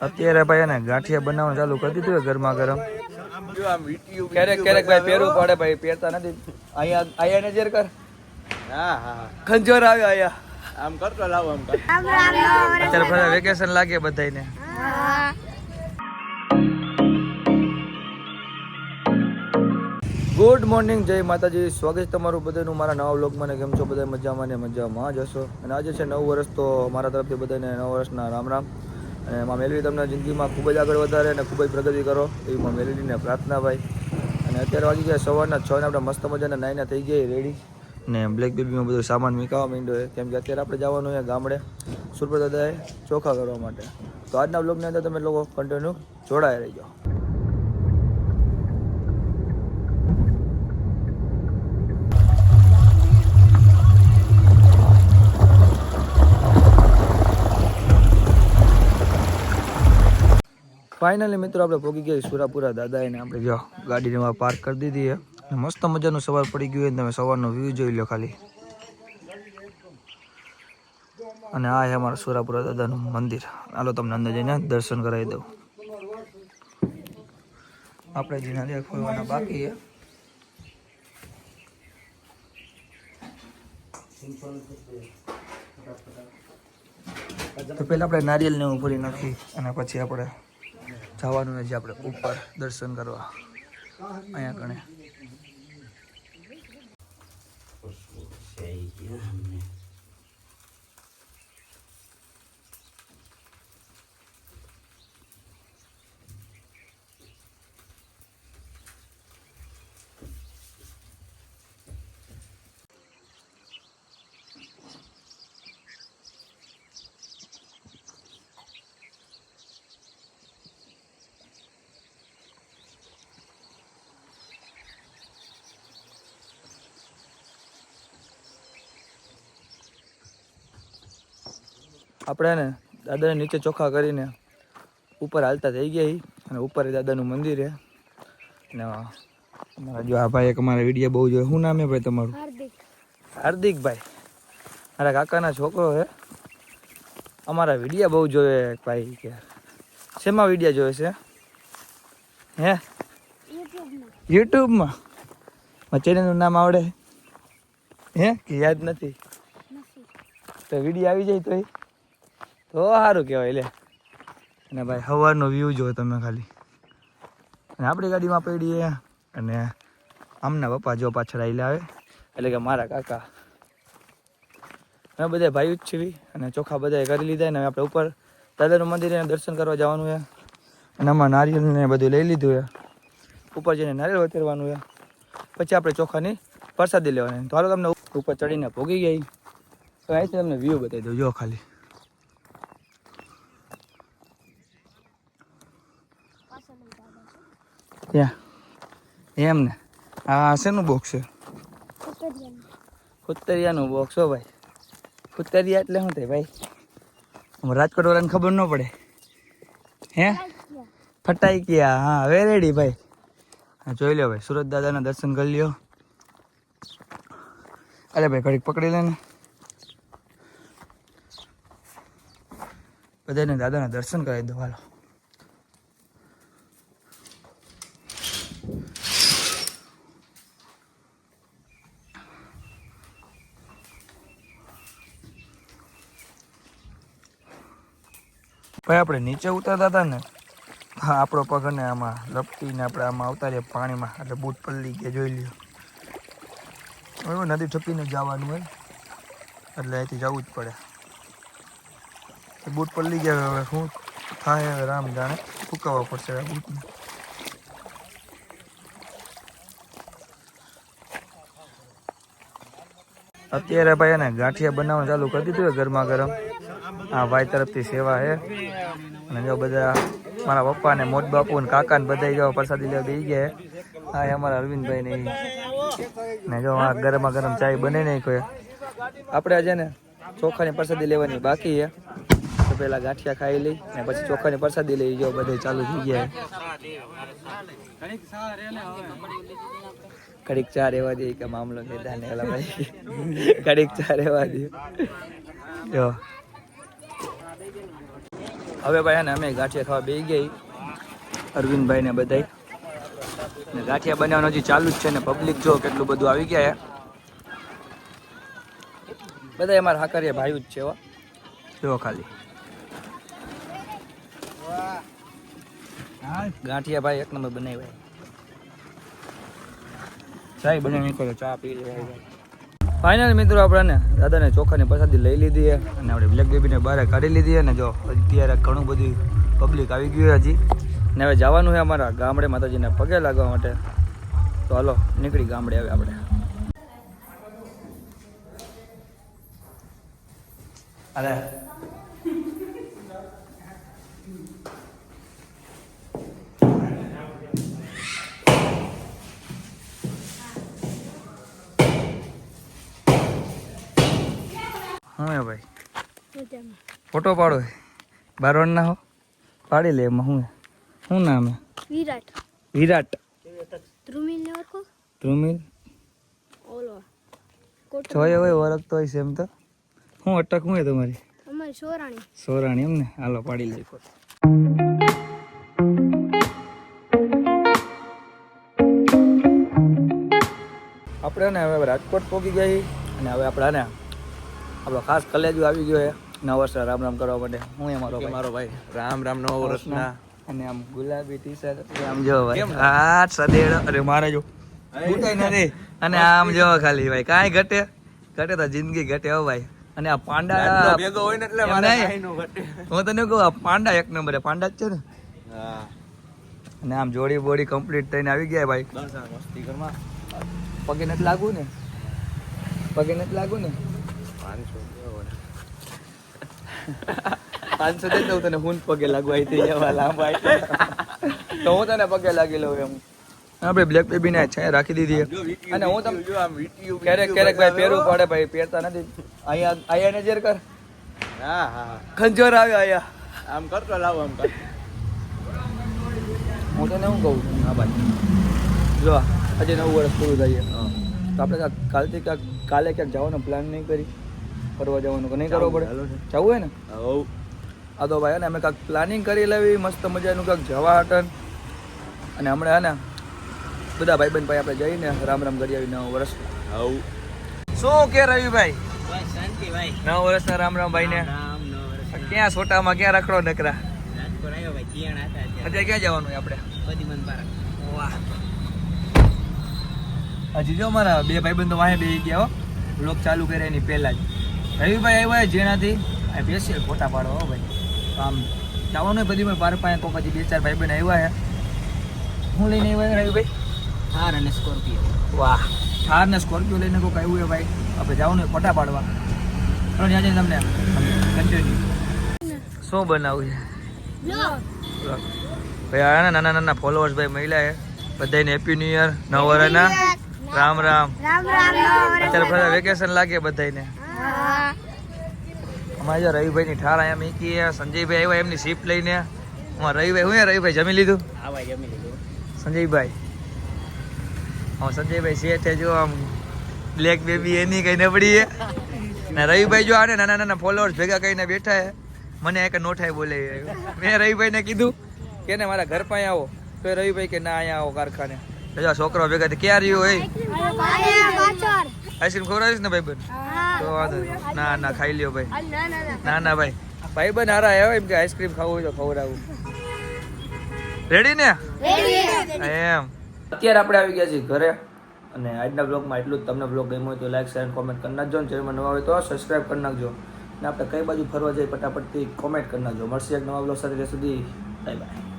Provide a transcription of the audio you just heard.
અત્યારે ભાઈ એને ગાંઠિયા બનાવવાનું ચાલુ કરી દીધું ગરમા ગરમ. ક્યારેક ક્યારેક ભાઈ પહેરવું પડે ભાઈ, પહેરતા નથી. અહીંયા નજર કર. હા હા ખંજોર આવ્યો અહીંયા આમ કરતો લાવો આમ કર. અત્યારે ફરે વેકેશન લાગે બધાને. ગુડ મોર્નિંગ, જય માતાજી. સ્વાગત છે તમારું બધાનું મારા નવા વ્લોગમાં. કેમ છો બધા? મજામાં ને મજામાં જ હશો. અને આજે છે નવું વર્ષ, તો મારા તરફથી બધાને નવા વર્ષના રામ રામ. અને માં મેલવી તમને જિંદગીમાં ખૂબ જ આગળ વધારે અને ખૂબ જ પ્રગતિ કરો એવી માં મેલવીને પ્રાર્થના ભાઈ. અને અત્યારે વાગી ગયા સવારના 6 ને આપણે મસ્ત મજાના નાઈને થઈ ગયા રેડી. ને બ્લેક બેબીમાં બધું સામાન મીકાવા માંડ્યો છે, કેમ કે અત્યારે આપણે જવાનું છે ગામડે સુરપત દાદાએ ચોખા કરવા માટે. તો આજના વ્લોગની અંદર તમે લોકો કન્ટિન્યુ જોડાઈ રહીજો. ફાઇનલી મિત્રો આપણે પહોંચી ગયા સુરાપુરા દાદા એને આપણે જો ગાડીને પાર્ક કરી દીધી છે. મસ્ત મજાનું સવાર પડી ગયું. તમે સવારનો વ્યૂ જોઈ લો ખાલી. અને આ છે અમારા સુરાપુરા દાદાનું મંદિર. હાલો તમને અંદર જઈને દર્શન કરાવી દઉં. આપણે જે નારિયેળ ફોડવાના બાકી છે. તો પહેલાં આપણે નારિયેળને હું ફોડી નાખી અને પછી આપણે જવાનું છે આપણે ઉપર દર્શન કરવા. અહીંયા કણે આપણે ને દાદાને નીચે ચોખા કરીને ઉપર હાલતા થઈ ગયા. અને ઉપર દાદાનું મંદિર છે. ને અમારા જો આ ભાઈ એક અમારા વિડીયો બહુ જોયો. શું નામ છે ભાઈ તમારું? હાર્દિકભાઈ. મારા કાકાના છોકરો છે. અમારા વિડીયો બહુ જોયો ભાઈ. કે શેમાં વિડીયો જોયો છે? હે યુટ્યુબમાં? ચેનલનું નામ આવડે હે કે યાદ નથી? તો વિડીયો આવી જાય તો સારું કહેવાય લે. અને ભાઈ સવારનો વ્યૂ જો તમે ખાલી. અને આપણી ગાડીમાં પડીએ અને આમના પપ્પા જો પાછળ આવી આવે, એટલે કે મારા કાકા. અમે બધા ભાઈ જ છીએ. અને ચોખા બધા કરી લીધા. ને આપણે ઉપર દાદાનું મંદિર દર્શન કરવા જવાનું છે. અને આમાં નારિયેળને બધું લઈ લીધું છે. ઉપર જઈને નારિયેળ ઉતરવાનું છે. પછી આપણે ચોખાની પ્રસાદી લેવાની. તો હાલો તમને ઉપર ચડીને ભોગી ગઈ. તો અહીંથી તમને વ્યૂ બતાવી દઉં. જો ખાલી ત્યાં એમ ને આ શેનું બોક્સ છે? ખુતરિયાનું બોક્સ હો ભાઈ. ખુતરિયા એટલે શું થાય ભાઈ? રાજકોટ વાળાને ખબર ન પડે હે? ફટાઈ ગયા. હા વેરેડી ભાઈ. હા જોઈ લો ભાઈ, સુરત દાદાના દર્શન કરી લ્યો. અરે ભાઈ ઘડીક પકડી લે ને. બધાને દાદાના દર્શન કરાવી દો હાલો. ભાઈ આપણે નીચે ઉતરતા હતા ને, હા આપણો પગ ને આમાં લપટીને આપણે આમાં ઉતારીએ પાણીમાં, એટલે બૂટ પલળી ગયા જોઈ લ્યો. હવે નદી ઠપીને જવાનું હોય એટલે અહીંથી જવું જ પડે. બૂટ પલળી ગયા. હવે શું થાય રામ જાણે. ફૂંકાવવા પડશે આ બૂટને. અત્યારે ભાઈ એને ગાંઠિયા બનાવવાનું ચાલુ કરી દીધું ગરમા ગરમ. હા ભાઈ તરફથી સેવા છે. અને જો બધા મારા પપ્પા ને મોટ બાપુ ને કાકા ને બધા જો પ્રસાદી લેવા બેસી ગયા. હા અમારા અરવિંદભાઈ ને જો આ ગરમા ગરમ ચાય બને નહીં કોઈ. આપણે આજે ને ચોખાની પ્રસાદી લેવાની બાકી છે. તો પેલા ગાંઠિયા ખાઈ લઈ ને પછી ચોખાની પ્રસાદી લઈ. જો બધા ચાલુ થઈ ગયા. ઘડીક ચા રહેવા દે કે મામલો નિદાન એલા ભાઈ. ઘડીક ચા રહેવા દે. જો હવે ભાઈ ને અમે ગાંઠિયા ખાવા બેસી ગઈ અરવિંદભાઈ ને બધાય ને ગાંઠિયા બનાવવાનું હજી ચાલુ જ છે ને પબ્લિક જો કેટલું બધું આવી ગયા બધા અમારા હાકરિયા ભાઈ જ છે જો ખાલી ગાંઠિયા ભાઈ એક નંબર બનાવ્યા ચાય બનાવી નીકળ્યો ચા પી લેવાય ફાઇનલ મિત્રો આપણે દાદાને ચોખાની પ્રસાદી લઈ લીધી છે અને આપણે બ્લેક બેબીને બહાર કાઢી લીધી છે ને જો અત્યારે ઘણું બધું પબ્લિક આવી ગયું હજી ને હવે જવાનું છે અમારા ગામડે માતાજીને પગે લાગવા માટે તો હાલો નીકળી ગામડે હવે આપણે અરે હું હે ભાઈ ફોટો પાડો બારવણ ના હો પાડી લે એમાં શું નામ હે વિરાટ ધ્રુમિલ જોયે હોય ઓળખતો હોય છે એમ તો શું અટક શું હે તમારી સોરાણી એમ ને હાલો પાડી લે આપણે ને હવે રાજકોટ પહોંચી ગયા અને હવે આપણે આપણો ખાસ કલેજો આવી ગયો છે નવા વર્ષ રામ રામ કરવા માટે હું મારો ભાઈ રામ રામ નવા વર્ષના અને આમ ગુલાબી ટી શર્ટ આમ જો ભાઈ આ સદેડ અરે મારે જો ફૂટાઈ નથી અને આમ જો ખાલી ભાઈ કાંઈ ઘટે તો જિંદગી ઘટે હો ભાઈ અને આ પાંડા ભેગો હોય ને એટલે હું તને કહું આ પાંડા એક નંબર પાંડા જ છે ને અને આમ જોડી બોડી કમ્પ્લીટ થઈને આવી ગયા ભાઈ પગે નથી લાગુ ને 500 દે દઉં તને હું પગે લાગવાય થઈ જવા લાંબા તો હું તને પગે લાગી લઉં એમ આપણે બ્લેક બેબી ને છે રાખી દીધી અને હું તમને ક્યારેક ભાઈ પહેરવું પડે ભાઈ પહેરતા નથી અહીંયા નજર કર ખંજર આવ્યો અહીંયા આમ કરતો લાવો આમ કર હું તને શું કહું હા ભાઈ જો આજે 9 વર્ષ પૂરું થાય તો આપણે કાલે ક્યાંક જવાનો પ્લાન નહીં કરી ફરવા જવાનું નહીં કરવો પડે જવું હોય ને આ તો ભાઈ ને અમે કાંઈક પ્લાનિંગ કરી લેવી મસ્ત મજાનું કાંઈક જવા હટન અને હમણાં હે ને બધા ભાઈબંધ ભાઈ આપણે જઈને રામ રામ કરી આવી 9 વર્ષ શું કે રવિભાઈ શાંતિ 9 વર્ષના રામ રામ ભાઈ ને ક્યાં છોટામાં ક્યાં રખડો નકરા અત્યારે ક્યાં જવાનું આપણે વાહ હજી જો મારા બે ભાઈબંધો વાહે બેસી ગયા હો બ્લોગ ચાલુ કરે એની પહેલા જ રવિભાઈ આવ્યા જેનાથી બેસીએ ફોટા પાડો હો ભાઈ આમ જવાનું બધી મેં બાર પાસે કોક હજી 2-4 ભાઈબંધ આવ્યા હે હું લઈને આવ્યા રવિભાઈ થાર અને સ્કોર્પિયો વાહ થાર ને સ્કોર્પિયો લઈને કોક આવ્યું હે ભાઈ આપણે જવાનું ફોટા પાડવા તો ત્યાં જઈને તમને કન્ટિન્યુ શું બનાવું છે ભાઈ આ નાના ફોલોઅર્સ ભાઈ મહિલા હે બધાને હેપી ન્યુ યર નવ વર્ષના રામ રામ અત્યારે બધા વેકેશન લાગે બધાને અમારે જો રવિભાઈ ની ઠાર અહીંયા મીકી સંજયભાઈ આવ્યા એમની શિફ્ટ લઈને રવિભાઈ જમી લીધું સંજયભાઈ શેઠ જો આમ બ્લેક બેબી એની કઈ નબળી હે ને રવિભાઈ જો આને નાના ફોલોઅર્સ ભેગા કરીને બેઠા હે મને એક નોઠાઈ બોલે મેં રવિભાઈ ને કીધું કે ને મારા ઘર પાસે આવો તો રવિભાઈ કે ના અહીંયા આવો કારખાને છોકરો ભેગા ક્યાં રહ્યો હોય આઈસ્ક્રીમ ખવડાવીશ ને ભાઈ બન તો વાંધો ના ખાઈ લ્યો ભાઈ ના ભાઈ ભાઈ બન હારા આવ્યો એમ કે આઈસ્ક્રીમ ખાવું હોય તો ખવડાવું રેડી ને એમ અત્યારે આપણે આવી ગયા છીએ ઘરે અને આજના બ્લોગમાં એટલું જ તમને બ્લોગ ગમ્યો હોય તો લાઈક શેર કોમેન્ટ કરી નાખજો ને ચેનલમાં નવા હોય તો સબસ્ક્રાઈબ કરી નાખજો ને આપણે કઈ બાજુ ફરવા જઈએ ફટાફટથી કોમેન્ટ કરી નાખજો મળશે એક નવા બ્લોગ સાથે ત્યાં સુધી બાય બાય